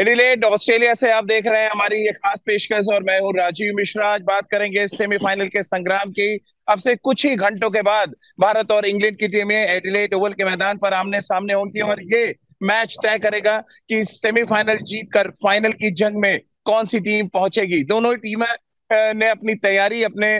Adelaide Australia से आप देख रहे हैं हमारी ये खास पेशकश, और मैं हूँ राजीव मिश्रा। आज बात करेंगे सेमीफाइनल के संग्राम की। अब से कुछ ही घंटों के बाद भारत और इंग्लैंड की टीमें एडिलेड ओवल के मैदान पर आमने सामने होंगी, और ये मैच तय करेगा कि सेमीफाइनल जीतकर फाइनल की जंग में कौन सी टीम पहुंचेगी। दोनों टीमें ने अपनी तैयारी, अपने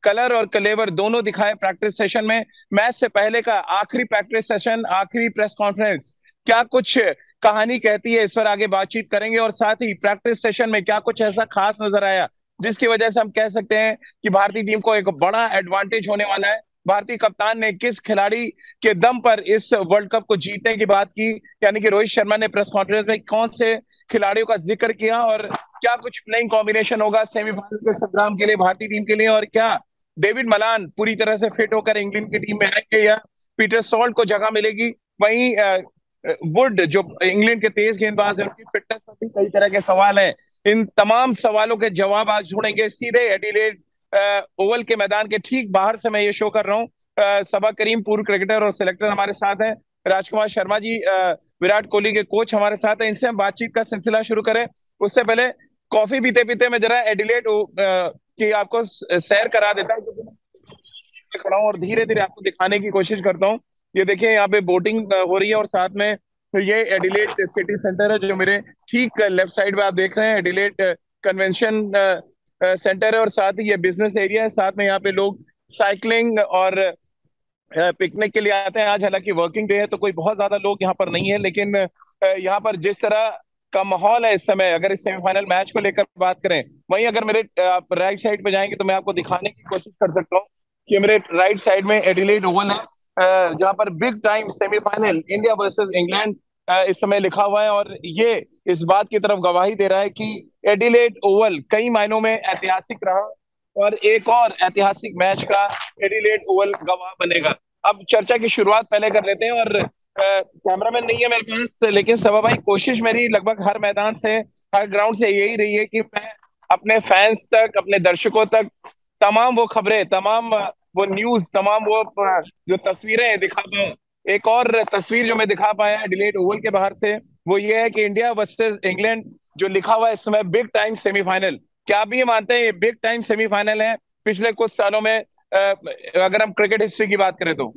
कलर और कलेवर दोनों दिखाए प्रैक्टिस सेशन में। मैच से पहले का आखिरी प्रैक्टिस सेशन, आखिरी प्रेस कॉन्फ्रेंस क्या कुछ कहानी कहती है, इस पर आगे बातचीत करेंगे। और साथ ही प्रैक्टिस सेशन में क्या कुछ ऐसा खास नजर आया जिसकी वजह से हम कह सकते हैं कि भारतीय टीम को एक बड़ा एडवांटेज होने वाला है। भारतीय कप्तान ने किस खिलाड़ी के दम पर इस वर्ल्ड कप को जीतने की बात की, यानी कि रोहित शर्मा ने प्रेस कॉन्फ्रेंस में कौन से खिलाड़ियों का जिक्र किया, और क्या कुछ प्लेइंग कॉम्बिनेशन होगा सेमीफाइनल के संग्राम के लिए भारतीय टीम के लिए, और क्या डेविड मलान पूरी तरह से फिट होकर इंग्लैंड की टीम में आएंगे या पीटर सॉल्ट को जगह मिलेगी। वहीं वुड जो इंग्लैंड के तेज गेंदबाज है, उनकी फिटनेस पर भी कई तरह के सवाल हैं। इन तमाम सवालों के जवाब आज ढूंढेंगे सीधे एडिलेड ओवल के मैदान के ठीक बाहर से मैं ये शो कर रहा हूँ। सबा करीम पूर्व क्रिकेटर और सिलेक्टर हमारे साथ हैं। राजकुमार शर्मा जी विराट कोहली के कोच हमारे साथ हैं। इनसे हम बातचीत का सिलसिला शुरू करें उससे पहले कॉफी पीते पीते मैं जरा एडिलेड की आपको सैर करा देता हूँ, क्योंकि मैं खड़ा हूँ और धीरे धीरे आपको दिखाने की कोशिश करता हूँ। ये देखिए, यहाँ पे बोटिंग हो रही है, और साथ में ये एडिलेड सिटी सेंटर है जो मेरे ठीक लेफ्ट साइड में आप देख रहे हैं। एडिलेड कन्वेंशन सेंटर है, और साथ ही ये बिजनेस एरिया है। साथ में यहाँ पे लोग साइकिलिंग और पिकनिक के लिए आते हैं। आज हालांकि वर्किंग डे है तो कोई बहुत ज्यादा लोग यहाँ पर नहीं है, लेकिन यहाँ पर जिस तरह का माहौल है इस समय, अगर इस सेमीफाइनल मैच को लेकर बात करें, वहीं अगर मेरे आप राइट साइड पे जाएंगे तो मैं आपको दिखाने की कोशिश कर सकता हूँ कि मेरे राइट साइड में एडिलेड ओवल है, जहाँ पर big time semifinal India versus England इस समय लिखा हुआ है। और ये इस बात की तरफ गवाही दे रहा है कि एडिलेड ओवल कई मायनों में ऐतिहासिक रहा, और एक और ऐतिहासिक मैच का एडिलेड ओवल गवाह बनेगा। अब चर्चा की शुरुआत पहले कर लेते हैं, और कैमरामैन नहीं है मेरे पास, लेकिन सबा भाई कोशिश मेरी लगभग हर मैदान से, हर ग्राउंड से यही रही है कि मैं अपने फैंस तक, अपने दर्शकों तक तमाम वो खबरें, तमाम वो न्यूज, तमाम वो जो तस्वीरें दिखा पाऊं। एक और तस्वीर जो मैं दिखा पाया डिलेट ओवल के बाहर से, वो ये है कि इंडिया वर्सेस इंग्लैंड जो लिखा हुआ है इस समय बिग टाइम सेमीफाइनल। क्या आप ये मानते हैं ये बिग टाइम सेमीफाइनल है पिछले कुछ सालों में, अगर हम क्रिकेट हिस्ट्री की बात करें तो?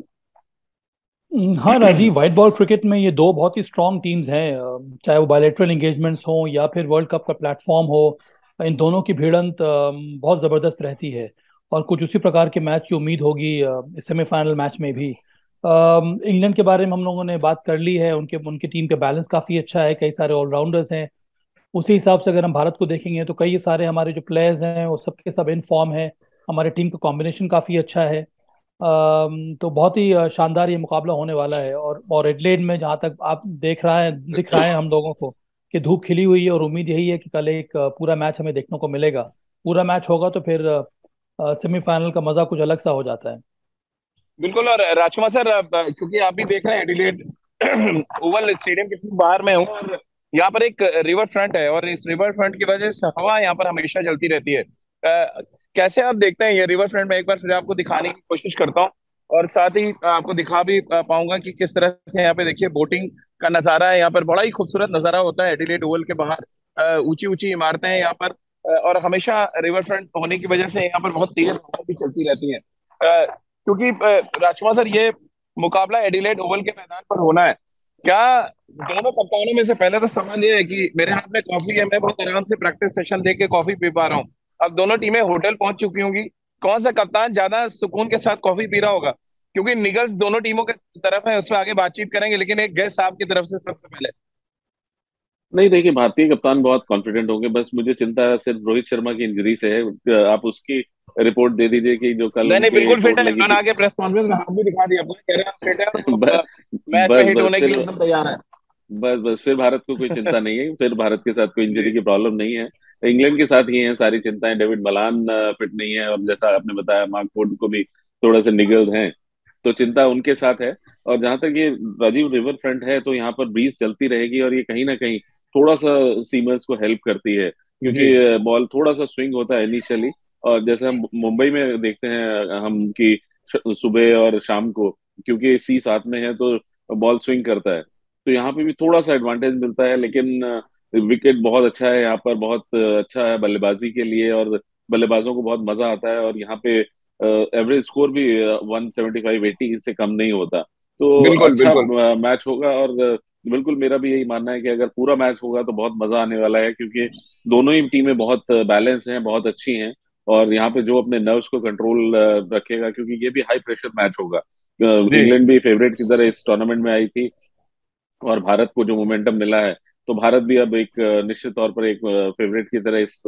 हाँ राजीव, व्हाइट बॉल क्रिकेट में ये दो बहुत ही स्ट्रॉन्ग टीम्स हैं। चाहे वो बायलैटरल एंगेजमेंट्स हो या फिर वर्ल्ड कप का प्लेटफॉर्म हो, इन दोनों की भिड़ंत बहुत ज़बरदस्त रहती है। और कुछ उसी प्रकार के मैच की उम्मीद होगी इस सेमीफाइनल मैच में भी। इंग्लैंड के बारे में हम लोगों ने बात कर ली है। उनके उनकी टीम का बैलेंस काफ़ी अच्छा है, कई सारे ऑलराउंडर्स हैं। उसी हिसाब से अगर हम भारत को देखेंगे तो कई सारे हमारे जो प्लेयर्स हैं वो सबके सब इन फॉर्म है। हमारे टीम का कॉम्बिनेशन काफ़ी अच्छा है। तो बहुत ही शानदार ये मुकाबला होने वाला है। और एडलेड में जहाँ तक आप दिख रहा है हम लोगों को कि धूप खिली हुई है, और उम्मीद यही है कि कल एक पूरा मैच हमें देखने को मिलेगा। पूरा मैच होगा तो फिर सेमीफाइनल का मजा कुछ अलग सा हो जाता है। बिल्कुल। और राजकुमार सर, क्योंकि आप भी देख रहे हैं एडिलेड ओवल स्टेडियम के ठीक बाहर में हूँ, और यहाँ पर एक रिवर फ्रंट है, और इस रिवर फ्रंट की वजह से हवा यहाँ पर हमेशा चलती रहती है। कैसे आप देखते हैं ये रिवर फ्रंट? में एक बार फिर आपको दिखाने की कोशिश करता हूँ, और साथ ही आपको दिखा भी पाऊंगा कि किस तरह से यहाँ पे देखिए बोटिंग का नजारा है। यहाँ पर बड़ा ही खूबसूरत नजारा होता है एडिलेड ओवल के बाहर। ऊंची ऊंची इमारतें हैं यहाँ पर, और हमेशा रिवर फ्रंट होने की वजह से यहाँ पर बहुत तेज हवा भी चलती रहती है। क्योंकि राजकुमार सर, ये मुकाबला एडिलेड ओवल के मैदान पर होना है, क्या दोनों कप्तानों में से, पहले तो सवाल ये है कि मेरे हाथ में कॉफी है, मैं बहुत आराम से प्रैक्टिस सेशन देख के कॉफी पी पा रहा हूँ। अब दोनों टीमें होटल पहुंच चुकी होंगी, कौन सा कप्तान ज्यादा सुकून के साथ कॉफी पी रहा होगा? क्योंकि निगल्स दोनों टीमों के तरफ है, उसमें आगे बातचीत करेंगे, लेकिन एक गेस्ट साहब की तरफ से सबसे पहले। नहीं, देखिए भारतीय कप्तान बहुत कॉन्फिडेंट होंगे। बस मुझे चिंता सिर्फ रोहित शर्मा की इंजरी से है। आप उसकी रिपोर्ट दे दीजिए कि जो कल नहीं नहीं, उनके बिल्कुल फिट चोट है। लगी उन्होंने थी। आगे प्रेस कॉन्फ्रेंस में हाथ भी दिखा दिया अपना, कह रहे हैं फिट है, और बस मैच में बस हिट बस होने के फिर लिए एकदम तैयार है। बस बस फिर भारत को कोई चिंता नहीं है। फिर भारत के साथ कोई इंजरी की प्रॉब्लम नहीं है। इंग्लैंड के साथ ही है सारी चिंताएं। डेविड मलान फिट नहीं है, और जैसा आपने बताया मार्क वुड को भी थोड़ा सा निगल्स हैं, तो चिंता उनके साथ है। और जहां तक ये राजीव रिवर फ्रंट है, तो यहाँ पर ब्रीज चलती रहेगी, और ये कहीं ना कहीं थोड़ा सा सीमर्स को हेल्प करती है, जी। क्योंकि बॉल थोड़ा सा स्विंग होता है इनिशियली। और जैसे हम मुंबई में देखते हैं हम कि सुबह और शाम को, क्योंकि सी साथ में है तो बॉल स्विंग करता है, तो यहाँ पे भी थोड़ा सा एडवांटेज मिलता है। लेकिन विकेट बहुत अच्छा है यहाँ पर, बहुत अच्छा है बल्लेबाजी के लिए, और बल्लेबाजों को बहुत मजा आता है। और यहाँ पे एवरेज स्कोर भी 175-80 से कम नहीं होता। तो बिल्कुल अच्छा बिल्कुल। मैच होगा। और बिल्कुल मेरा भी यही मानना है कि अगर पूरा मैच होगा तो बहुत मजा आने वाला है, क्योंकि दोनों ही टीमें बहुत बैलेंस हैं, बहुत अच्छी हैं। और यहाँ पे जो अपने नर्व्स को कंट्रोल रखेगा, क्योंकि ये भी हाई प्रेशर मैच होगा। जी इंग्लैंड भी फेवरेट की तरह इस टूर्नामेंट में आई थी, और भारत को जो मोमेंटम मिला है, तो भारत भी अब एक निश्चित तौर पर एक फेवरेट की तरह इस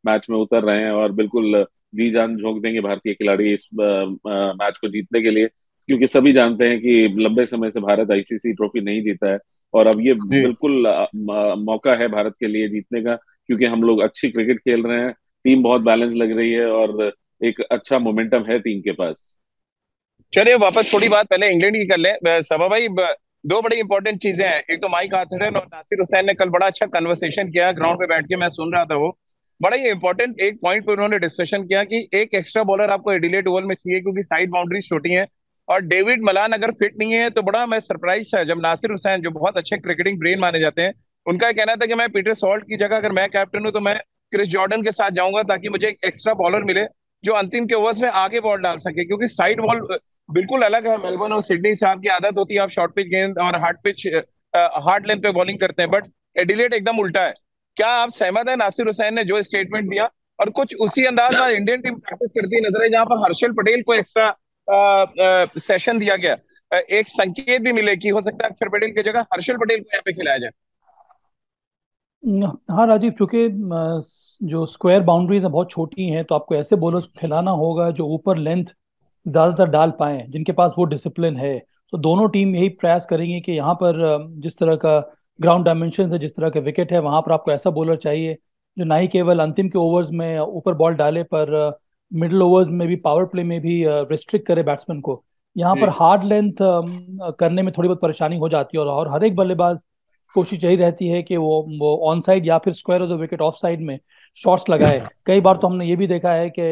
मैच में उतर रहे हैं, और बिल्कुल जी जान झोंक देंगे भारतीय खिलाड़ी इस मैच को जीतने के लिए। क्योंकि सभी जानते हैं कि लंबे समय से भारत आईसीसी ट्रॉफी नहीं जीता है, और अब ये जी। बिल्कुल मौका है भारत के लिए जीतने का, क्योंकि हम लोग अच्छी क्रिकेट खेल रहे हैं, टीम बहुत बैलेंस लग रही है, और एक अच्छा मोमेंटम है टीम के पास। चलिए वापस थोड़ी बात पहले इंग्लैंड की कर लें। सबा भाई, दो बड़ी इंपॉर्टेंट चीजें हैं। एक तो माइक हाथरन और नासिर हुसैन ने कल बड़ा अच्छा कन्वर्सेशन किया ग्राउंड पे बैठ के, मैं सुन रहा था वो। बड़ा ही इंपॉर्टेंट एक पॉइंट पे उन्होंने डिस्कशन किया कि एक एक्स्ट्रा बॉलर आपको एडिलेड ओवल में चाहिए, क्योंकि साइड बाउंड्रीज छोटी हैं। और डेविड मलान अगर फिट नहीं है तो बड़ा मैं सरप्राइज था जब नासिर हुसैन, जो बहुत अच्छे क्रिकेटिंग ब्रेन माने जाते हैं, उनका कहना था कि मैं पीटर सॉल्ट की जगह अगर मैं कैप्टन हूं तो मैं क्रिस जॉर्डन के साथ जाऊंगा, ताकि मुझे एक एक्स्ट्रा बॉलर मिले जो अंतिम के ओवर्स में आगे बॉल डाल सके। क्योंकि साइड बॉल बिल्कुल अलग है। मेलबर्न और सिडनी से आपकी आदत होती है, आप शॉर्ट पिच गेंद और हार्ड पिच, हार्ड लेंथ पे बॉलिंग करते हैं, बट एडिलेड एकदम उल्टा है। क्या आप सहमत हैं नासिर हुसैन ने जो स्टेटमेंट दिया? और कुछ उसी अंदाज में इंडियन टीम प्रैक्टिस करती नजर है, जहां पर हर्षल पटेल को एक्स्ट्रा सेशन दिया गया। एक संकेत भी मिले कि हो सकता है अक्षर पटेल की जगह हर्षल पटेल को यहाँ पे खिलाया जाए। हाँ राजीव, चूंकि जो स्क्वायर बाउंड्रीज हैं बहुत छोटी हैं, तो आपको ऐसे बॉलर्स को खिलाना होगा जो ऊपर लेंथ ज्यादातर डाल पाए, जिनके पास वो डिसिप्लिन है। तो दोनों टीम यही प्रयास करेंगी कि यहाँ पर जिस तरह का ग्राउंड डायमेंशन है, जिस तरह के विकेट है, वहां पर आपको ऐसा बॉलर चाहिए जो ना ही केवल अंतिम के ओवर्स में ऊपर बॉल डाले, पर मिडिल ओवर्स में भी, पावर प्ले में भी रिस्ट्रिक्ट करे बैट्समैन को। यहाँ पर जी हार्ड लेंथ करने में थोड़ी बहुत परेशानी हो जाती है, और हर एक बल्लेबाज कोशिश यही रहती है कि वो ऑन साइड या फिर square of the wicket of side में शॉट्स लगाए। कई बार तो हमने ये भी देखा है कि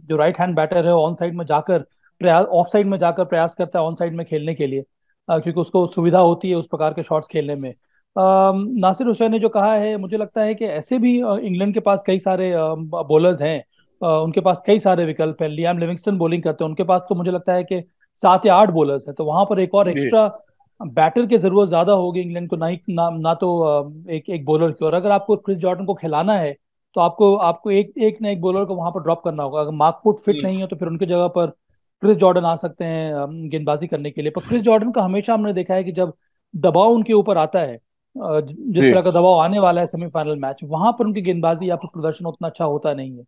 जो राइट हैंड बैटर है ऑन साइड में जाकर प्रयास, ऑफ साइड में जाकर प्रयास करता है ऑन साइड में खेलने के लिए, क्योंकि उसको सुविधा होती है उस प्रकार के शॉट्स खेलने में। नासिर हुसैन ने जो कहा है, मुझे लगता है कि ऐसे भी इंग्लैंड के पास कई सारे बॉलर्स हैं। उनके पास कई सारे विकल्प हैं। लियाम लिविंगस्टन बॉलिंग करते हैं, उनके पास तो मुझे लगता है कि 7 या 8 बॉलर्स हैं। तो वहां पर एक और जी एक्स्ट्रा बैटर की जरूरत ज्यादा होगी इंग्लैंड को, ना तो एक एक बॉलर की। और अगर आपको क्रिस जॉर्डन को खिलाना है तो आपको आपको एक ना एक बॉलर को वहां पर ड्रॉप करना होगा। अगर मार्क वुड फिट नहीं है तो फिर उनकी जगह पर क्रिस जॉर्डन आ सकते हैं गेंदबाजी करने के लिए। पर क्रिस जॉर्डन का हमेशा हमने देखा है कि जब दबाव उनके ऊपर आता है, जिस जी। तरह का दबाव आने वाला है सेमीफाइनल मैच, वहां पर उनकी गेंदबाजी या फिर प्रदर्शन उतना अच्छा होता नहीं है।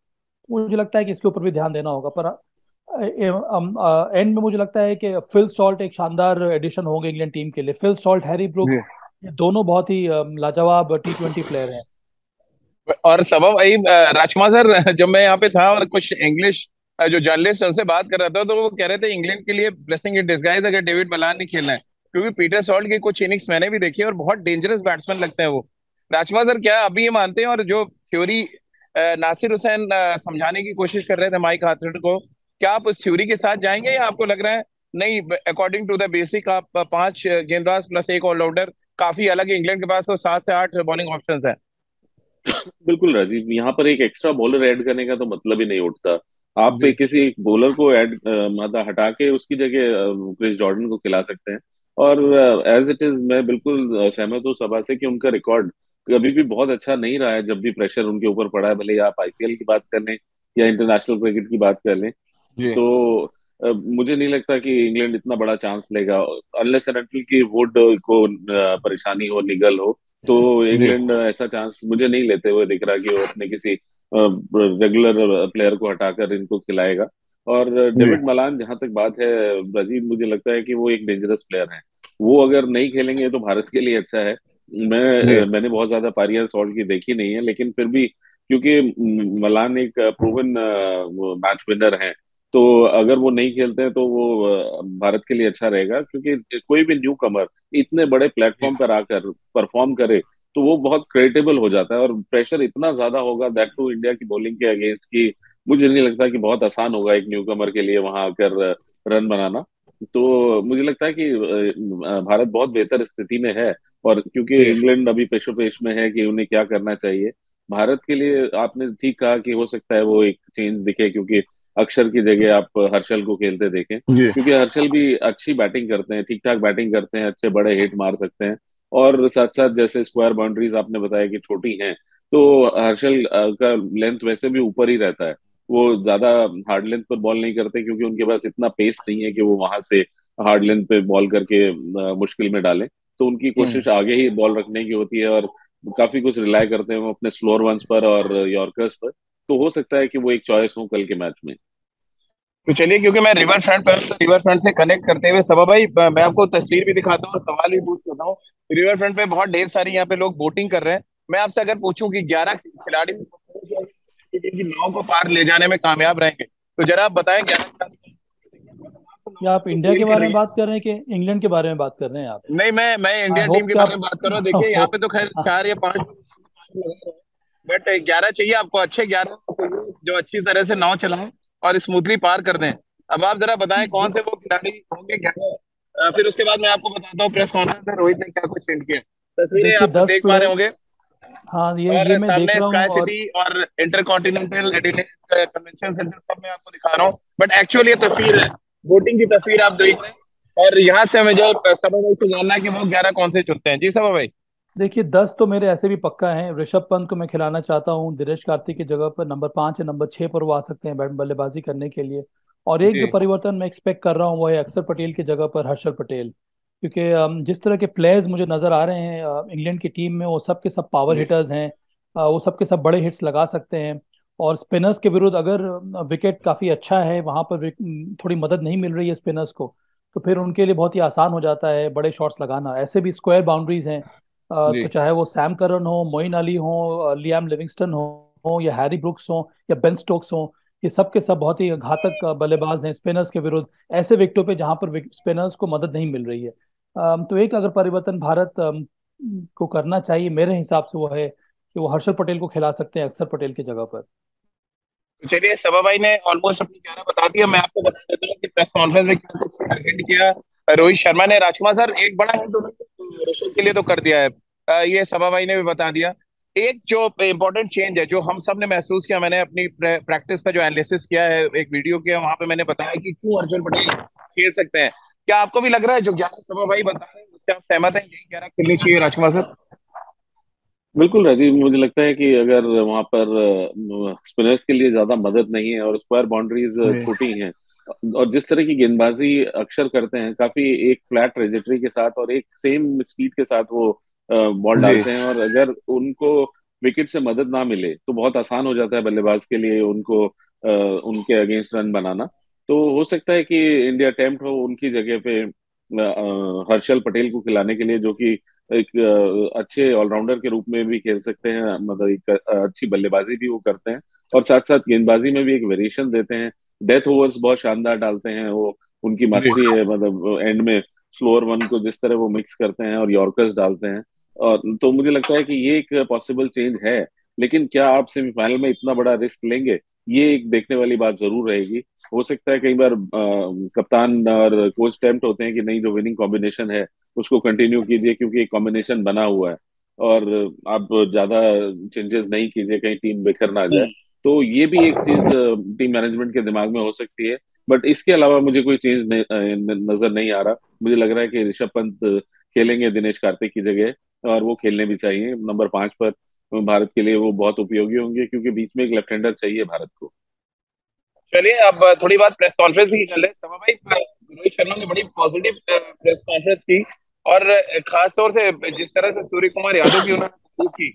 मुझे लगता है कि इसके ऊपर भी ध्यान देना होगा। पर एंड में मुझे लगता है कि फिल सॉल्ट एक शानदार एडिशन होंगे इंग्लैंड टीम के लिए। फिल सॉल्ट, हैरी जी। ब्रुक्स, ये दोनों बहुत ही लाजवाब T20 प्लेयर हैं। और सबब भाई, राजकुमार सर, जब मैं यहाँ पे था और कुछ इंग्लिश जो जर्नलिस्ट उनसे बात कर रहा था, तो वो कह रहे थे इंग्लैंड के लिए ब्लेसिंग इन डिस्गाइज अगर डेविड मलान नहीं खेलना है, क्योंकि पीटर सॉल्ट की कुछ इनिंग्स मैंने भी देखी है और बहुत डेंजरस बैट्समैन लगते हैं वो। राजकुमार सर, क्या अभी ये मानते हैं? और जो थ्योरी नासिर हुसैन समझाने की कोशिश कर रहे थे माइक हाथरन को, क्या आप उस थ्योरी के साथ जाएंगे, या आपको लग रहा है नहीं, अकॉर्डिंग टू द बेसिक आप 5 गेंदबाज प्लस एक ऑलराउंडर काफी अलग है, इंग्लैंड के पास तो 7 से 8 बॉलिंग ऑप्शन है? बिल्कुल राजीव, यहाँ पर एक एक्स्ट्रा बॉलर ऐड करने का तो मतलब ही नहीं उठता। आप जी किसी एक बॉलर को ऐड मतलब हटा के उसकी जगह क्रिस जॉर्डन को खिला सकते हैं। और एज इट इज मैं बिल्कुल सहमत हूँ सभा से कि उनका रिकॉर्ड कभी भी बहुत अच्छा नहीं रहा है जब भी प्रेशर उनके ऊपर पड़ा है, भले ही आप आईपीएल की बात कर लें या इंटरनेशनल क्रिकेट की बात कर लें। जी तो मुझे नहीं लगता कि इंग्लैंड इतना बड़ा चांस लेगा, अनलेस एंड अनटिल की वुड को परेशानी हो, निगल हो। तो जी इंग्लैंड ऐसा चांस मुझे नहीं लेते हुए दिख रहा कि वो अपने किसी रेगुलर प्लेयर को हटाकर इनको खिलाएगा। और जी डेविड मलान, जहां तक बात है राजीव, मुझे लगता है कि वो एक डेंजरस प्लेयर है। वो अगर नहीं खेलेंगे तो भारत के लिए अच्छा है। जी मैंने बहुत ज्यादा पारियां सॉल्ट की देखी नहीं है, लेकिन फिर भी क्योंकि मलान एक प्रूवन मैच विनर है, तो अगर वो नहीं खेलते हैं तो वो भारत के लिए अच्छा रहेगा। क्योंकि कोई भी न्यू कमर इतने बड़े जी। प्लेटफॉर्म पर आकर परफॉर्म करे तो वो बहुत क्रेडिटेबल हो जाता है, और प्रेशर इतना ज्यादा होगा दैट टू इंडिया की बॉलिंग के अगेंस्ट की। मुझे नहीं लगता कि बहुत आसान होगा एक न्यू कमर के लिए वहां आकर रन बनाना। तो मुझे लगता है कि भारत बहुत बेहतर स्थिति में है। और क्योंकि जी इंग्लैंड अभी पेशोपेश में है कि उन्हें क्या करना चाहिए, भारत के लिए आपने ठीक कहा कि हो सकता है वो एक चेंज दिखे, क्योंकि अक्षर की जगह आप हर्षल को खेलते देखें, जी। क्योंकि हर्षल भी अच्छी बैटिंग करते हैं, ठीक ठाक बैटिंग करते हैं, अच्छे बड़े हिट मार सकते हैं। और साथ साथ जैसे स्क्वायर बाउंड्रीज आपने बताया कि छोटी हैं, तो हर्षल का लेंथ वैसे भी ऊपर ही रहता है। वो ज्यादा हार्ड लेंथ पर बॉल नहीं करते, क्योंकि उनके पास इतना पेस नहीं है कि वो वहां से हार्ड लेंथ पे बॉल करके मुश्किल में डालें। तो उनकी हम्म। कोशिश आगे ही बॉल रखने की होती है, और काफी कुछ रिलाय करते हैं वो अपने स्लोअर वंस पर और यॉर्कर्स पर। तो हो सकता है कि वो एक चॉइस हो कल के मैच में। तो चलिए, क्योंकि मैं रिवर फ्रंट पे हूं, तो रिवर फ्रंट से कनेक्ट करते हुए सबा भाई, मैं आपको तस्वीर भी दिखाता हूँ और सवाल भी पूछ लेता हूँ। रिवर फ्रंट पे बहुत ढेर सारी यहाँ पे लोग बोटिंग कर रहे हैं। मैं आपसे अगर पूछूं कि 11 खिलाड़ी की नाव को पार ले जाने में कामयाब रहेंगे, तो जरा आप बताएं 11 खिलाड़ी या आप इंडिया के सेल कर बारे रही में है। बात कर रहे हैं कि इंग्लैंड के बारे में बात कर रहे हैं आप? नहीं, मैं आई इंडियन टीम होप के कि बारे आप में बात कर रहा हूँ। देखिए यहाँ पे तो खैर 4 या 5, बट 11 चाहिए आपको, अच्छे 11 चाहिए जो अच्छी तरह से नाव चलाएं और स्मूथली पार कर दें। अब आप जरा बताएं कौन से वो खिलाड़ी होंगे 11। फिर उसके बाद मैं आपको बताता हूँ प्रेस कॉन्फ्रेंस में रोहित ने क्या कुछ हिंट किया। तस्वीरें देखिए आप 10 देख पा रहे प्लेयर। होंगे। हाँ, ये और मैं देख सामने रहा स्काई हूँ। और सिटी और इंटरकॉन्टिनेंटल एडिलेड कन्वेंशन सेंटर सब में आपको दिखा रहा हूँ, बट एक्चुअली ये तस्वीर है, बोटिंग की तस्वीर आप देख रहे हैं। और यहाँ से हमें जो सभा भाई से जानना है कि वो 11 कौन से चुनते हैं। जी सभा भाई। देखिए 10 तो मेरे ऐसे भी पक्का हैं। ऋषभ पंत को मैं खिलाना चाहता हूँ दिनेश कार्तिक की जगह पर। नंबर 5 या नंबर 6 पर वो आ सकते हैं बैट बल्लेबाजी करने के लिए। और एक जो जी परिवर्तन मैं एक्सपेक्ट कर रहा हूँ वो है अक्षर पटेल की जगह पर हर्षल पटेल। क्योंकि जिस तरह के प्लेयर्स मुझे नजर आ रहे हैं इंग्लैंड की टीम में, वो सब के सब पावर जी हिटर्स हैं। वो सब के सब बड़े हिट्स लगा सकते हैं। और स्पिनर्स के विरुद्ध अगर विकेट काफी अच्छा है वहां पर, थोड़ी मदद नहीं मिल रही है स्पिनर्स को, तो फिर उनके लिए बहुत ही आसान हो जाता है बड़े शॉट्स लगाना। ऐसे भी स्क्वायर बाउंड्रीज हैं। जी। तो चाहे वो सैम करन हो, मोइन अली हो, लियाम लिविंगस्टन हो या हैरी ब्रुक्स हो या बेन स्टोक्स हो, ये सब के सब बहुत ही घातक बल्लेबाज हैं स्पिनर्स के विरुद्ध, ऐसे विकेटों पे जहां पर स्पिनर्स को मदद नहीं मिल रही है। तो एक अगर परिवर्तन भारत को करना चाहिए मेरे हिसाब से, वो है कि वो हर्षल पटेल को खिला सकते हैं अक्षर पटेल की जगह पर। तो चलिए, सभा भाई ने ऑलमोस्ट अपनी 11 बता दिया। मैं आपको बता देता हूँ कि प्रेस कॉन्फ्रेंस में क्या कुछ हिंट किया रोहित शर्मा ने। राजकुमार सर, एक बड़ा हिंट उन्होंने ऋषभ के लिए तो कर दिया है, ये सभा भाई ने भी बता दिया। एक जो इंपॉर्टेंट चेंज है जो हम सब ने महसूस किया, मैंने अपनी प्रैक्टिस का जो एनालिसिस किया है, एक वीडियो किया, वहां पे मैंने बताया कि क्यों अर्जुन पटेल खेल सकते हैं। क्या आपको भी लग रहा है जो 11 सभा भाई बता रहे हैं उससे आप सहमत हैं, यही 11 खेलनी चाहिए राजकुमार सर? बिल्कुल राजीव, मुझे लगता है कि अगर वहां पर स्पिनर्स के लिए ज्यादा मदद नहीं है और स्क्वायर बाउंड्रीज जी छोटी हैं, और जिस तरह की गेंदबाजी अक्षर करते हैं, काफी एक फ्लैट ट्रेजेक्टरी के साथ और एक सेम स्पीड के साथ वो बॉल जी। डालते हैं, और अगर उनको विकेट से मदद ना मिले तो बहुत आसान हो जाता है बल्लेबाज के लिए उनको उनके अगेंस्ट रन बनाना। तो हो सकता है कि इंडिया अटेम्प्ट हो उनकी जगह पे हर्षल पटेल को खिलाने के लिए, जो कि एक अच्छे ऑलराउंडर के रूप में भी खेल सकते हैं, मतलब एक अच्छी बल्लेबाजी भी वो करते हैं, और साथ साथ गेंदबाजी में भी एक वेरिएशन देते हैं। डेथ ओवर्स बहुत शानदार डालते हैं वो, उनकी जी मास्टरी है, मतलब एंड में स्लोअर वन को जिस तरह वो मिक्स करते हैं और यॉर्कर्स डालते हैं। और तो मुझे लगता है कि ये एक पॉसिबल चेंज है। लेकिन क्या आप सेमीफाइनल में इतना बड़ा रिस्क लेंगे, ये एक देखने वाली बात जरूर रहेगी। हो सकता है कई बार कप्तान और कोच टेम्प्ट होते हैं कि नहीं, जो विनिंग कॉम्बिनेशन है उसको कंटिन्यू कीजिए, क्योंकि एक कॉम्बिनेशन बना हुआ है, और आप ज्यादा चेंजेस नहीं कीजिए, कहीं टीम बिखर ना जाए। तो ये भी एक चीज टीम मैनेजमेंट के दिमाग में हो सकती है। बट इसके अलावा मुझे कोई चेंज नजर नहीं आ रहा। मुझे लग रहा है कि ऋषभ पंत खेलेंगे दिनेश कार्तिक की जगह, और वो खेलने भी चाहिए नंबर 5 पर। भारत के लिए वो बहुत उपयोगी होंगे, क्योंकि बीच में एक लेफ्ट हैंडर चाहिए भारत को। चलिए, अब थोड़ी बात प्रेस कॉन्फ्रेंस की कर ले समा भाई। रोहित शर्मा ने बड़ी पॉजिटिव प्रेस कॉन्फ्रेंस की, और खास तौर से जिस तरह से सूर्य कुमार यादव की उन्होंने तारीफ की,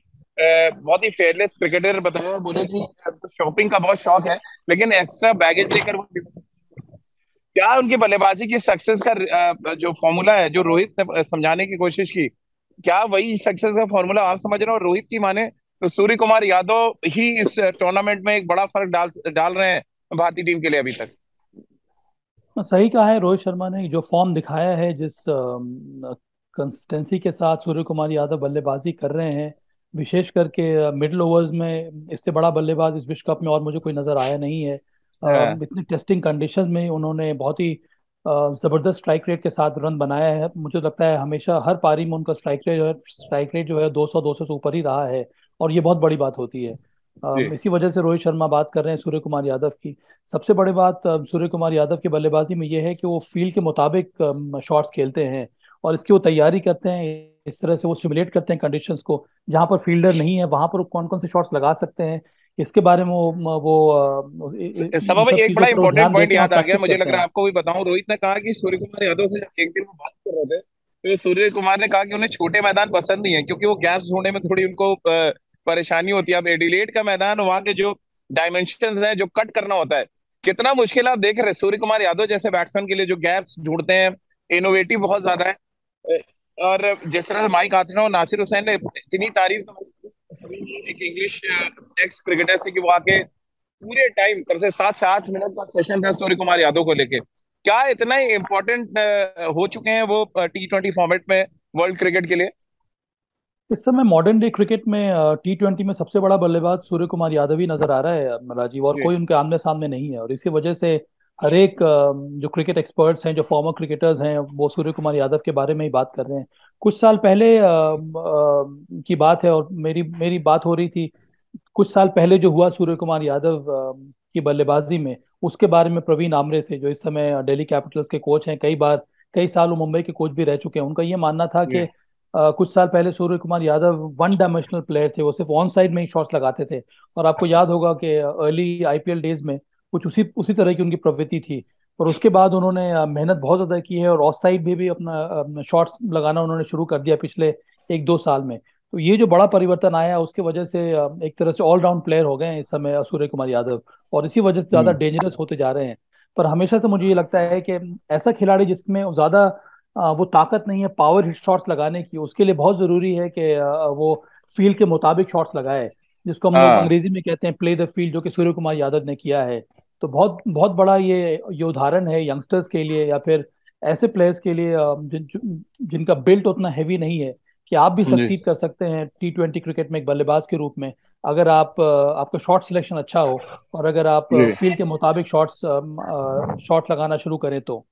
बहुत ही फेयरलेस क्रिकेटर बताया। बोले कि शॉपिंग का बहुत शौक है, लेकिन एक्स्ट्रा बैगेज लेकर वो क्या उनकी बल्लेबाजी की सक्सेस का जो फॉर्मूला है, जो रोहित ने समझाने की कोशिश की, क्या वही सक्सेस का फॉर्मूला आप समझ रहे हो? और रोहित की माने तो सूर्य कुमार यादव ही इस टूर्नामेंट में एक बड़ा फर्क डाल डाल रहे हैं भारतीय टीम के लिए अभी तक। सही कहा है। रोहित शर्मा ने जो फॉर्म दिखाया है, जिस कंसिस्टेंसी के साथ सूर्य कुमार यादव बल्लेबाजी कर रहे हैं, विशेष करके मिडिल ओवर्स में, इससे बड़ा बल्लेबाज इस विश्व कप में और मुझे कोई नजर आया नहीं है। हाँ। इतनी टेस्टिंग कंडीशन में उन्होंने बहुत ही जबरदस्त स्ट्राइक रेट के साथ रन बनाया है। मुझे लगता है हमेशा हर पारी में उनका स्ट्राइक रेट जो है 200 से ऊपर ही रहा है, और ये बहुत बड़ी बात होती है। जी। इसी वजह से रोहित शर्मा बात कर रहे हैं सूर्य कुमार यादव की। सबसे बड़ी बात सूर्य कुमार यादव की बल्लेबाजी में ये है कि वो फील्ड के मुताबिक शॉट्स खेलते हैं, और इसकी वो तैयारी करते हैं। इस तरह से वो सिमुलेट करते हैं कंडीशंस को, जहां पर फील्डर नहीं है वहां पर वो कौन कौन से शॉट्स लगा सकते हैं। इसके बारे में सभा इन भाई सब एक चीजों बड़ा पर वो इंपॉर्टेंट ध्यान पॉइंट देते हैं और याद आ गया, प्रैक्टिस मुझे लग करते रहा है हैं। आपको भी बताऊं। रोहित ने कहा कि सूर्य कुमार यादव से जब एक दिन वो बात कर रहे थे, तो सूर्य कुमार ने कहा कि उन्हें छोटे मैदान पसंद नहीं है, क्योंकि वो गैप्स ढूंढने में थोड़ी उनको परेशानी होती है। अब एडिलेड का मैदान, वहां के जो डायमेंशन है जो कट करना होता है, कितना मुश्किल आप देख रहे हैं। सूर्य कुमार यादव जैसे बैट्समैन के लिए जो गैप्स ढूंढते हैं, इनोवेटिव बहुत ज्यादा है। और जिस तरह से माइक आर्थिनो और नासिर हुसैन ने इतनी तारीफ तो सभी की एक इंग्लिश एक्स क्रिकेटर से, कि वो आके पूरे टाइम कम से 7 से 8 मिनट का सेशन था सूर्य कुमार यादव को लेके। क्या इतना ही इम्पोर्टेंट हो चुके हैं वो T20 फॉर्मेट में वर्ल्ड क्रिकेट के लिए? इस समय मॉडर्न डे क्रिकेट में T20 में सबसे बड़ा बल्लेबाज सूर्य कुमार यादव ही नजर आ रहा है राजीव, और जी। कोई उनके आमने सामने नहीं है। और इसी वजह से हर एक जो क्रिकेट एक्सपर्ट्स हैं, जो फॉर्मर क्रिकेटर्स हैं, वो सूर्य कुमार यादव के बारे में ही बात कर रहे हैं। कुछ साल पहले की बात है, और मेरी मेरी बात हो रही थी। कुछ साल पहले जो हुआ सूर्य कुमार यादव की बल्लेबाजी में, उसके बारे में प्रवीण आमरे से, जो इस समय दिल्ली कैपिटल्स के कोच हैं, कई साल वो मुंबई के कोच भी रह चुके हैं, उनका ये मानना था कि जी। कुछ साल पहले Suryakumar Yadav one dimensional player थे, वो सिर्फ ऑन साइड में ही शॉट्स लगाते थे। और आपको याद होगा कि अर्ली आईपीएल डेज में कुछ उसी उसी तरह की उनकी प्रवृत्ति थी। और उसके बाद उन्होंने मेहनत बहुत ज्यादा की है, और ऑफ साइड भी अपना शॉट्स लगाना उन्होंने शुरू कर दिया पिछले 1-2 साल में। तो ये जो बड़ा परिवर्तन आया, उसके वजह से एक तरह से ऑलराउंड प्लेयर हो गए हैं इस समय सूर्य कुमार यादव, और इसी वजह से ज्यादा हम्म। डेंजरस होते जा रहे हैं। पर हमेशा से मुझे ये लगता है कि ऐसा खिलाड़ी जिसमें ज्यादा वो ताकत नहीं है पावर हिट शॉट्स लगाने की, उसके लिए बहुत जरूरी है कि वो फील्ड के मुताबिक शॉट्स लगाए, जिसको हम लोग हाँ अंग्रेजी में कहते हैं प्ले द फील्ड, जो कि सूर्य कुमार यादव ने किया है। तो बहुत बहुत बड़ा ये उदाहरण है यंगस्टर्स के लिए, या फिर ऐसे प्लेयर्स के लिए जिनका बिल्ट उतना हैवी नहीं है, कि आप भी जी। सक्सीड कर सकते हैं T20 क्रिकेट में एक बल्लेबाज के रूप में, अगर आपका शॉट सिलेक्शन अच्छा हो, और अगर आप जी। फील्ड के मुताबिक शॉट लगाना शुरू करें तो।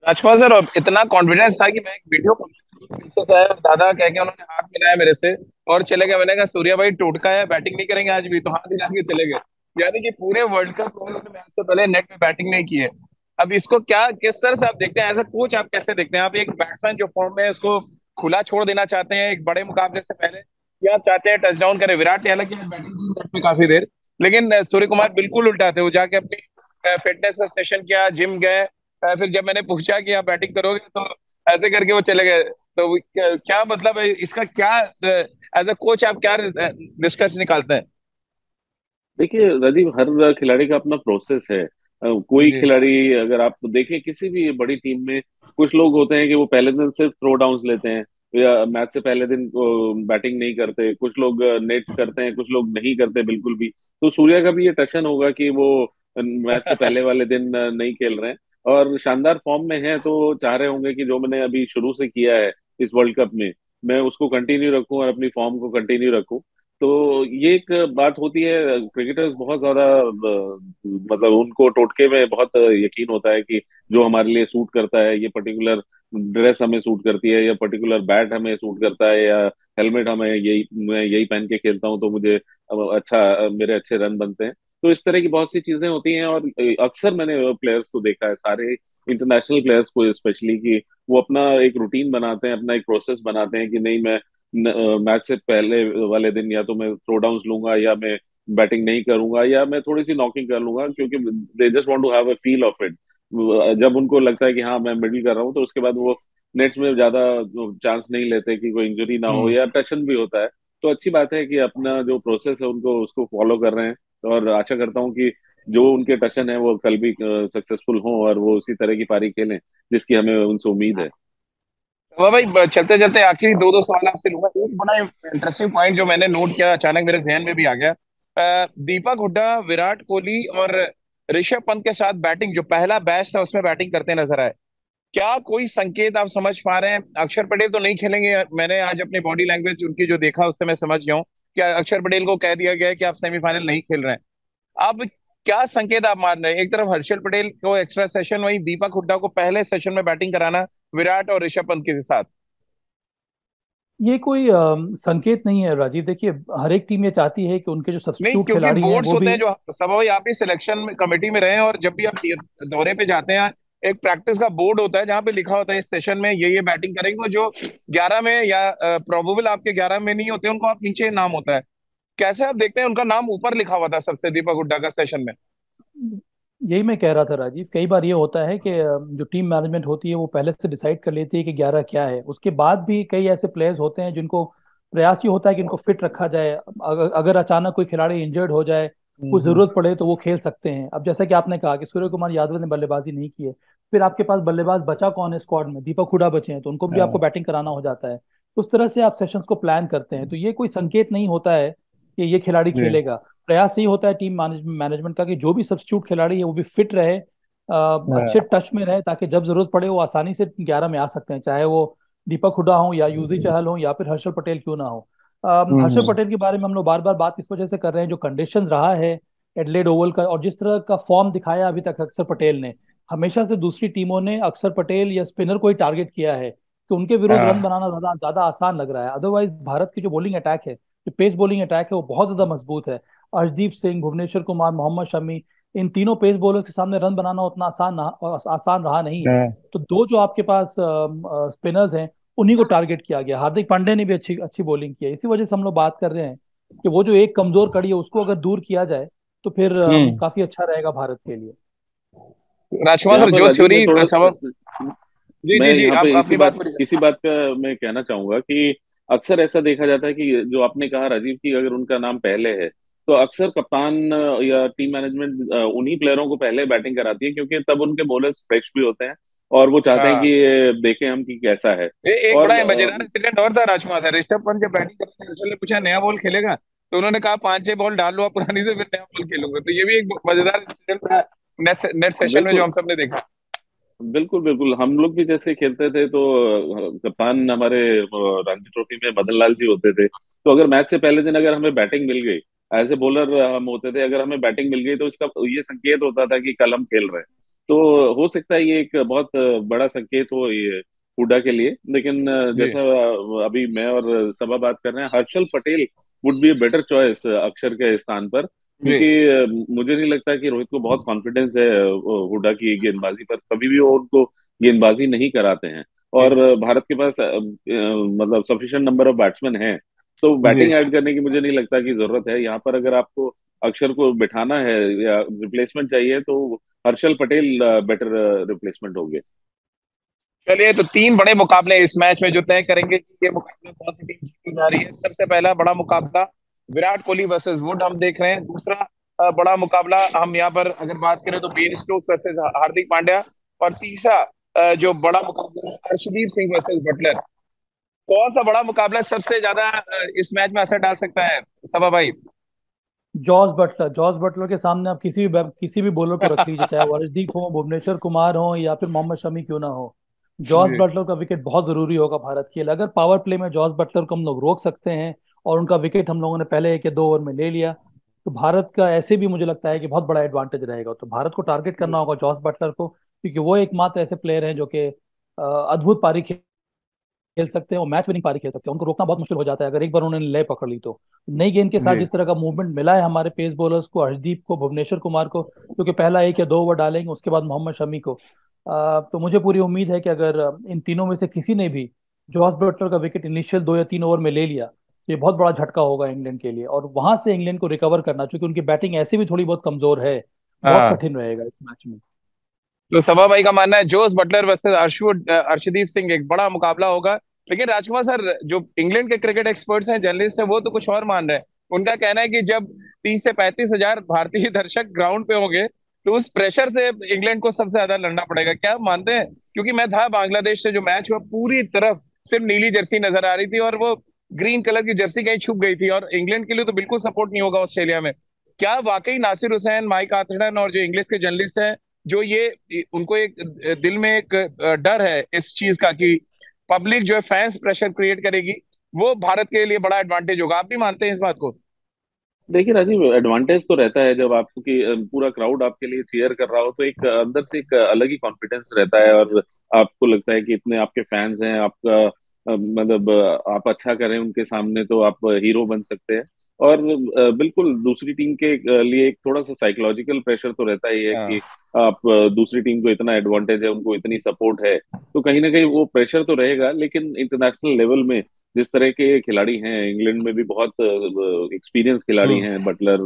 राजकुमार सर, अब इतना कॉन्फिडेंस था कि मैं एक वीडियो पीछे से आया और दादा कह के उन्होंने हाथ मिलाया मेरे से और चले गए। मैंने कहा सूर्या भाई टोटका है, बैटिंग नहीं करेंगे आज भी, तो हाथ हिला के चले गए। यानी कि पूरे वर्ल्ड कप में उन्होंने मैच से पहले नेट में बैटिंग नहीं की है। अब इसको क्या, किस तरह से आप देखते हैं, एज अ कोच आप कैसे देखते हैं? आप एक बैट्समैन जो फॉर्म में है उसको खुला छोड़ देना चाहते हैं एक बड़े मुकाबले से पहले, या आप चाहते हैं टचडाउन करे? विराट ने हालांकि बैटिंग की नेट में काफी देर, लेकिन सूर्य कुमार बिल्कुल उल्टा थे। वो जाके अपनी फिटनेस का सेशन किया, जिम गए। फिर जब मैंने पूछा कि आप बैटिंग करोगे, तो ऐसे करके वो चले गए। तो क्या मतलब है इसका, क्या एज अ कोच आप क्या निष्कर्ष निकालते हैं? देखिए राजीव, हर खिलाड़ी का अपना प्रोसेस है। कोई जी। खिलाड़ी अगर आप देखें किसी भी बड़ी टीम में, कुछ लोग होते हैं कि वो पहले दिन सिर्फ थ्रो डाउन्स लेते हैं या मैच से पहले दिन बैटिंग नहीं करते, कुछ लोग नेट्स करते हैं, कुछ लोग नहीं करते बिल्कुल भी। तो सूर्या का भी ये टशन होगा कि वो मैच से पहले वाले दिन नहीं खेल रहे हैं और शानदार फॉर्म में हैं, तो चाह रहे होंगे कि जो मैंने अभी शुरू से किया है इस वर्ल्ड कप में, मैं उसको कंटिन्यू रखूं और अपनी फॉर्म को कंटिन्यू रखूं। तो ये एक बात होती है, क्रिकेटर्स बहुत ज्यादा मतलब उनको टोटके में बहुत यकीन होता है कि जो हमारे लिए सूट करता है, ये पर्टिकुलर ड्रेस हमें सूट करती है, या पर्टिकुलर बैट हमें सूट करता है, या हेलमेट हमें यही, मैं यही पहन के खेलता हूँ तो मुझे अच्छा, मेरे अच्छे रन बनते हैं। तो इस तरह की बहुत सी चीजें होती हैं, और अक्सर मैंने प्लेयर्स को देखा है, सारे इंटरनेशनल प्लेयर्स को स्पेशली, कि वो अपना एक रूटीन बनाते हैं, अपना एक प्रोसेस बनाते हैं कि नहीं, मैं मैच से पहले वाले दिन या तो मैं थ्रो डाउन लूंगा, या मैं बैटिंग नहीं करूंगा, या मैं थोड़ी सी नॉकिंग कर लूंगा, क्योंकि they just want to have a feel of it. जब उनको लगता है कि हाँ मैं मिडिल कर रहा हूँ, तो उसके बाद वो नेट्स में ज्यादा चांस नहीं लेते कि कोई इंजरी ना हो, हम्म। या टशन भी होता है। तो अच्छी बात है कि अपना जो प्रोसेस है उनको उसको फॉलो कर रहे हैं, और आशा करता हूँ कि जो उनके टशन है वो कल भी सक्सेसफुल हों और वो उसी तरह की पारी खेलें जिसकी हमें उनसे उम्मीद है। वाह भाई, चलते चलते आखिरी दो दो सवाल आपसे लूंगा। एक बड़ा इंटरेस्टिंग पॉइंट जो मैंने नोट किया, अचानक मेरे जहन में भी आ गया। दीपक हुड्डा, विराट कोहली और ऋषभ पंत के साथ बैटिंग, जो पहला बैच था उसमें बैटिंग करते नजर आए। क्या कोई संकेत आप समझ पा रहे हैं? अक्षर पटेल तो नहीं खेलेंगे, मैंने आज अपनी बॉडी लैंग्वेज उनकी जो देखा उससे मैं समझ गया हूँ कि अक्षर पटेल को कह दिया गया है कि आप सेमीफाइनल नहीं खेल रहे हैं। अब क्या संकेत आप मान रहे हैं? एक तरफ हर्षल पटेल को एक्स्ट्रा सेशन, वहीं दीपक हुड्डा को पहले सेशन में बैटिंग कराना विराट और ऋषभ पंत के साथ। ये कोई संकेत नहीं है राजीव। देखिए, हर एक टीम ये चाहती है कि उनके जो नहीं, सब्स्टिट्यूट क्योंकि खिलाड़ी हैं बोर्ड्स वो होते भी। हैं जो सभा भाई, आप भी सिलेक्शन में कमेटी में रहे हैं, और जब भी आप दौरे पे जाते हैं, एक प्रैक्टिस का बोर्ड होता है जहां पे लिखा होता है इस सेशन में ये बैटिंग करेंगे, और जो 11 में या प्रोबेबल आपके 11 में नहीं होते उनको आप नीचे नाम होता है। कैसे आप देखते हैं? उनका नाम ऊपर लिखा हुआ था सबसे, दीपक हुड्डा का सेशन में। यही मैं कह रहा था राजीव, कई बार ये होता है कि जो टीम मैनेजमेंट होती है वो पहले से डिसाइड कर लेती है कि 11 क्या है। उसके बाद भी कई ऐसे प्लेयर्स होते हैं जिनको प्रयास ये होता है कि इनको फिट रखा जाए। अगर अचानक कोई खिलाड़ी इंजर्ड हो जाए, कोई हम्म। जरूरत पड़े, तो वो खेल सकते हैं। अब जैसा कि आपने कहा कि सूर्य कुमार यादव ने बल्लेबाजी नहीं की है, फिर आपके पास बल्लेबाज बचा कौन है स्क्वाड में? दीपक हुडा बचे हैं, तो उनको भी आपको हाँ। बैटिंग कराना हो जाता है। उस तरह से आप सेशंस को प्लान करते हैं। तो ये कोई संकेत नहीं होता है कि ये खिलाड़ी जी। खेलेगा। प्रयास यही होता है टीम मैनेजमेंट का कि जो भी सब्स्टिट्यूट खिलाड़ी है वो भी फिट रहे, अच्छे हाँ। टच में रहे, ताकि जब जरूरत पड़े वो आसानी से 11 में आ सकते हैं, चाहे वो दीपक हुडा हो या युजवेंद्र चहल हो या फिर हर्षल पटेल क्यों ना हो। हर्षल हम्म। पटेल के बारे में हम लोग बार बार बात इस वजह से कर रहे हैं, जो कंडीशन रहा है एडलेड ओवल का, और जिस तरह का फॉर्म दिखाया अभी तक अक्षर पटेल ने। हमेशा से दूसरी टीमों ने अक्षर पटेल या स्पिनर को ही टारगेट किया है कि उनके विरुद्ध रन हाँ। बनाना ज्यादा ज्यादा आसान लग रहा है। अदरवाइज भारत की जो बॉलिंग अटैक है, जो पेस बॉलिंग अटैक है, वो बहुत ज्यादा मजबूत है। अर्शदीप सिंह, भुवनेश्वर कुमार, मोहम्मद शमी, इन तीनों पेस बॉलर के सामने रन बनाना उतना आसान रहा नहीं है। हाँ। तो दो जो आपके पास स्पिनर्स हैं, उन्हीं को टारगेट किया गया। हार्दिक पांड्या ने भी अच्छी अच्छी बॉलिंग की है। इसी वजह से हम लोग बात कर रहे हैं कि वो जो एक कमजोर कड़ी है उसको अगर दूर किया जाए तो फिर हम्म। काफी अच्छा रहेगा भारत के लिए। राजकुमार यहाँ सर, पर जो राजीव मैं थ्योरी थोड़ा सबब। जी मैं जी जी, यहाँ आप पे अपनी बात पूरी इसी बात का मैं कहना चाहूंगा कि अक्सर ऐसा देखा जाता है कि जो आपने कहा राजीव की अगर उनका नाम पहले है, तो अक्सर कप्तान या टीम मैनेजमेंट उन्हीं प्लेयरों को पहले बैटिंग कराती है, क्योंकि तब उनके बॉलर्स फ्रेश भी होते हैं और वो चाहते हैं कि हाँ। देखें हम कि कैसा है। एक और बड़ा मजेदार इंसिडेंट और था राजकुमार सर। ऋषभ पंत जब बैटिंग कर रहे थे, हर्षल ने पूछा नया बॉल खेलेगा, तो उन्होंने कहा 5-6 बॉल डाल लो आप पुरानी से, फिर नया बॉल खेलूंगा। तो ये भी एक मजेदार इंसिडेंट था नेट नेट सेशन में जो बिल्कुल हम सब ने देखा। बिल्कुल बिल्कुल, हम लोग भी जैसे खेलते थे तो कप्तान हमारे रणजी ट्रॉफी में मदन लाल जी होते थे। तो अगर मैच से पहले दिन अगर हमें बैटिंग मिल गई, एज ए बॉलर हम होते थे, अगर हमें बैटिंग मिल गई तो इसका ये संकेत होता था कि कल हम खेल रहे हैं। तो हो सकता है ये एक बहुत बड़ा संकेत हो ये हुडा के लिए। लेकिन जी जैसा अभी मैं और सबा बात कर रहे हैं, Harshal Patel would be a better choice अक्षर के स्थान पर, जी क्योंकि मुझे नहीं लगता कि रोहित को बहुत कॉन्फिडेंस है हुडा की गेंदबाजी पर। कभी भी वो उनको गेंदबाजी नहीं कराते हैं। जी और भारत के पास मतलब सफिशिएंट नंबर ऑफ बैट्समैन हैं, तो जी। बैटिंग ऐड करने की मुझे नहीं लगता कि जरूरत है यहाँ पर। अगर आपको अक्षर को बिठाना है या रिप्लेसमेंट चाहिए, तो हर्षल पटेल बेटर रिप्लेसमेंट होंगे। चलिए, तो 3 बड़े मुकाबले इस मैच में जो तय करेंगे कि ये मुकाबला कौन सी टीम जीतने जा रही है। सबसे पहला बड़ा मुकाबला विराट कोहली वर्सेस वुड हम देख रहे हैं। दूसरा बड़ा मुकाबला हम यहाँ पर अगर बात करें तो Ben Stokes versus Hardik Pandya. और तीसरा जो बड़ा मुकाबला है, अर्शदीप सिंह वर्सेस बटलर। कौन सा बड़ा मुकाबला सबसे ज्यादा इस मैच में असर डाल सकता है, सबा भाई? जॉस बटलर के सामने आप किसी भी बॉलर को रख लीजिए, चाहे वो अर्शदीप हो, भुवनेश्वर कुमार हो या फिर मोहम्मद शमी क्यों ना हो। जॉस जी बटलर का विकेट बहुत जरूरी होगा भारत के लिए। अगर पावर प्ले में जॉस बटलर को हम लोग रोक सकते हैं और उनका विकेट हम लोगों ने पहले 1 या 2 ओवर में ले लिया, तो भारत का ऐसे भी मुझे लगता है कि बहुत बड़ा एडवांटेज रहेगा। तो भारत को टारगेट करना होगा जॉस बटलर को, क्योंकि वो एकमात्र ऐसे प्लेयर हैं जो कि अद्भुत पारी खेल सकते हैं और मैच विनिंग पारी खेल सकते हैं। उनको रोकना बहुत मुश्किल हो जाता है अगर एक बार उन्होंने लय पकड़ ली तो। नई गेंद के साथ जी। जिस तरह का मूवमेंट मिला है हमारे पेस बॉलर्स को, हर्षदीप को, भुवनेश्वर कुमार को, क्योंकि पहला 1 या 2 ओवर डालेंगे, उसके बाद मोहम्मद शमी को, तो मुझे पूरी उम्मीद है कि अगर इन तीनों में से किसी ने भी जॉस बटलर का विकेट इनिशियल 2 या 3 ओवर में ले लिया, तो ये बहुत बड़ा झटका होगा इंग्लैंड के लिए। और वहां से इंग्लैंड को रिकवर करना, क्योंकि उनकी बैटिंग ऐसे भी थोड़ी बहुत कमजोर है, बहुत हाँ। कठिन रहेगा इस मैच में। तो सभा भाई का मानना है Jos Buttler versus Arshdeep Singh एक बड़ा मुकाबला होगा। लेकिन राजकुमार सर, जो इंग्लैंड के क्रिकेट एक्सपर्ट्स हैं, जर्नलिस्ट हैं, वो तो कुछ और मान रहे हैं। उनका कहना है कि जब 30 से 35 हजार भारतीय दर्शक ग्राउंड पे होंगे, तो उस प्रेशर से इंग्लैंड को सबसे ज्यादा लड़ना पड़ेगा। क्या आप मानते हैं? क्योंकि मैं था बांग्लादेश से, जो मैच हुआ पूरी तरफ सिर्फ नीली जर्सी नजर आ रही थी, और वो ग्रीन कलर की जर्सी कहीं छुप गई थी, और इंग्लैंड के लिए तो बिल्कुल सपोर्ट नहीं होगा ऑस्ट्रेलिया में। क्या वाकई नासिर हुसैन, माइक आर्थरडन और जो इंग्लिश के जर्नलिस्ट हैं, जो ये उनको एक दिल में एक डर है इस चीज का कि पब्लिक जो है फैंस प्रेशर क्रिएट करेगी, वो भारत के लिए बड़ा एडवांटेज होगा? आप भी मानते हैं इस बात को? देखिए राजीव, एडवांटेज तो रहता है जब आपको कि पूरा क्राउड आपके लिए चीयर कर रहा हो, तो एक अंदर से एक अलग ही कॉन्फिडेंस रहता है, और आपको लगता है कि इतने आपके फैंस हैं, आपका मतलब आप अच्छा करें उनके सामने तो आप हीरो बन सकते हैं। और बिल्कुल दूसरी टीम के लिए एक थोड़ा सा साइकोलॉजिकल प्रेशर तो रहता ही है कि हाँ। आप दूसरी टीम को इतना एडवांटेज है, उनको इतनी सपोर्ट है, तो कहीं ना कहीं वो प्रेशर तो रहेगा। लेकिन इंटरनेशनल लेवल में जिस तरह के खिलाड़ी हैं, इंग्लैंड में भी बहुत एक्सपीरियंस खिलाड़ी हम्म। हैं, बटलर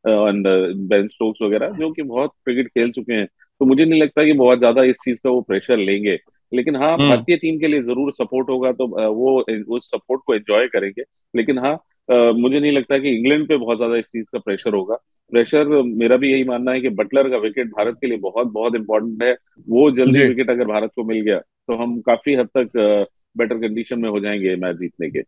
एंड बेन स्टोक्स वगैरह, जो कि बहुत क्रिकेट खेल चुके हैं। तो मुझे नहीं लगता कि बहुत ज्यादा इस चीज का वो प्रेशर लेंगे। लेकिन हाँ, हम्म। भारतीय टीम के लिए जरूर सपोर्ट होगा, तो वो उस सपोर्ट को एंजॉय करेंगे। लेकिन हाँ, मुझे नहीं लगता कि इंग्लैंड पे बहुत ज्यादा इस चीज का प्रेशर होगा। प्रेशर, मेरा भी यही मानना है कि बटलर का विकेट भारत के लिए बहुत बहुत इंपॉर्टेंट है। वो जल्दी जी। विकेट अगर भारत को मिल गया, तो हम काफी हद तक बेटर कंडीशन में हो जाएंगे मैच जीतने के।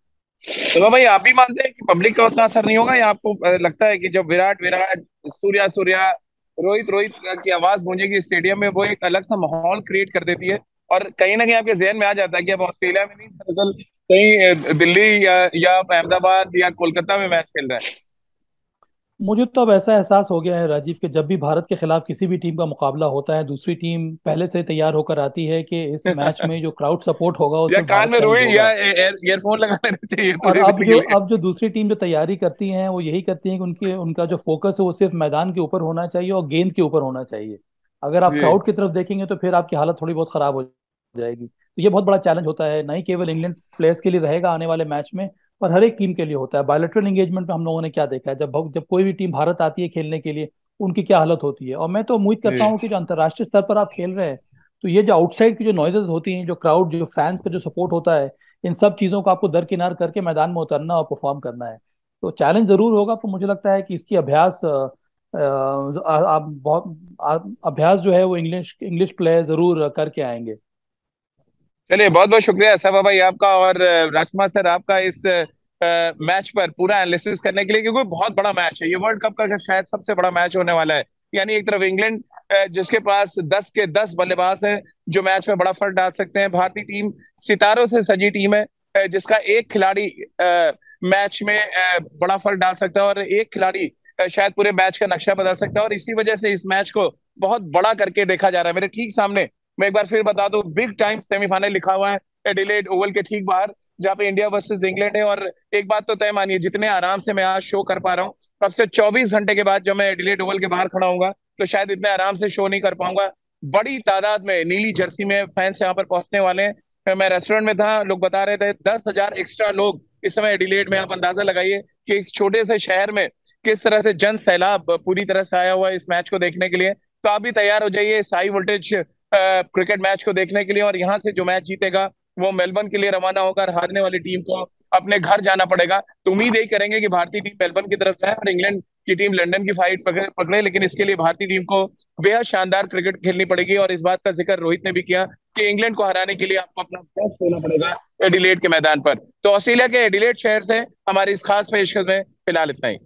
तो भाई आप भी मानते हैं कि पब्लिक का उतना असर नहीं होगा, या आपको लगता है कि जब विराट विराट, सूर्या सूर्या, रोहित रोहित की आवाज गूंजेगी स्टेडियम में, वो एक अलग सा माहौल क्रिएट कर देती है, और कहीं ना कहीं आपके जहन में आ जाता है कि अब ऑस्ट्रेलिया में नहीं, दरअसल कहीं दिल्ली या अहमदाबाद या कोलकाता में मैच खेल रहा है। मुझे तो अब ऐसा एहसास हो गया है राजीव कि जब भी भारत के खिलाफ किसी भी टीम का मुकाबला होता है, दूसरी टीम पहले से तैयार होकर आती है कि इस मैच में जो क्राउड सपोर्ट होगा वो या सिर्फ कान भारत में का ही रुई या होगा। ईयरफोन लगा लेना चाहिए और थोड़ी देर के लिए। अब जो दूसरी टीम जो तैयारी करती हैं वो यही करती हैं कि उनके उनका जो फोकस है वो सिर्फ मैदान के ऊपर होना चाहिए और गेंद के ऊपर होना चाहिए। अगर आप जी। क्राउड की तरफ देखेंगे तो फिर आपकी हालत थोड़ी बहुत खराब हो जाएगी। तो ये बहुत बड़ा चैलेंज होता है, नहीं केवल इंग्लैंड प्लेयर्स के लिए रहेगा आने वाले मैच में, पर हर एक टीम के लिए होता है। बायोलेटरल एंगेजमेंट में हम लोगों ने क्या देखा है, जब जब कोई भी टीम भारत आती है खेलने के लिए, उनकी क्या हालत होती है। और मैं तो उम्मीद करता जी। हूँ कि जो अंतर्राष्ट्रीय स्तर पर आप खेल रहे हैं, तो ये जो आउटसाइड की जो नॉइजेस होती हैं, जो क्राउड, जो फैंस का जो सपोर्ट होता है, इन सब चीज़ों को आपको दरकिनार करके मैदान में उतरना और परफॉर्म करना है। तो चैलेंज जरूर होगा, पर मुझे लगता है कि इसकी अभ्यास अभ्यास जो है वो इंग्लिश इंग्लिश प्लेयर जरूर करके आएंगे। चलिए, बहुत बहुत शुक्रिया सभा भाई आपका, और राजकुमार सर आपका, इस मैच पर पूरा एनालिसिस करने के लिए, क्योंकि बहुत बड़ा मैच है ये, वर्ल्ड कप का शायद सबसे बड़ा मैच होने वाला है। यानी एक तरफ इंग्लैंड, जिसके पास 10 के 10 बल्लेबाज हैं जो मैच में बड़ा फर्क डाल सकते हैं। भारतीय टीम सितारों से सजी टीम है, जिसका एक खिलाड़ी मैच में बड़ा फर्क डाल सकता है, और एक खिलाड़ी शायद पूरे मैच का नक्शा बदल सकता है, और इसी वजह से इस मैच को बहुत बड़ा करके देखा जा रहा है। मेरे ठीक सामने, मैं एक बार फिर बता दूं, बिग टाइम सेमीफाइनल लिखा हुआ है एडिलेड ओवल के ठीक बाहर, जहाँ पे इंडिया वर्सेस इंग्लैंड है। और एक बात तो तय मानिए, जितने आराम से मैं आज शो कर पा रहा हूँ, अब से 24 घंटे के बाद जब मैं एडिलेड ओवल के बाहर खड़ा होऊंगा, तो शायद इतने आराम से शो नहीं कर पाऊंगा। बड़ी तादाद में नीली जर्सी में फैंस यहाँ पर पहुंचने वाले हैं। मैं रेस्टोरेंट में था, लोग बता रहे थे 10,000 एक्स्ट्रा लोग इस समय एडिलेड में। आप अंदाजा लगाइए कि एक छोटे से शहर में किस तरह से जन सैलाब पूरी तरह से आया हुआ है इस मैच को देखने के लिए। तो आप भी तैयार हो जाइए इस हाई वोल्टेज क्रिकेट मैच को देखने के लिए, और यहाँ से जो मैच जीतेगा वो मेलबर्न के लिए रवाना होकर हारने वाली टीम को अपने घर जाना पड़ेगा। तो उम्मीद यही करेंगे कि भारतीय टीम मेलबर्न की तरफ जाए और इंग्लैंड की टीम लंदन की फाइट पकड़े, लेकिन इसके लिए भारतीय टीम को बेहद शानदार क्रिकेट खेलनी पड़ेगी। और इस बात का जिक्र रोहित ने भी किया कि इंग्लैंड को हराने के लिए आपको अपना बेस्ट देना पड़ेगा एडिलेड के मैदान पर। तो ऑस्ट्रेलिया के एडिलेड शहर से हमारी इस खास पेशकश में फिलहाल इतना ही।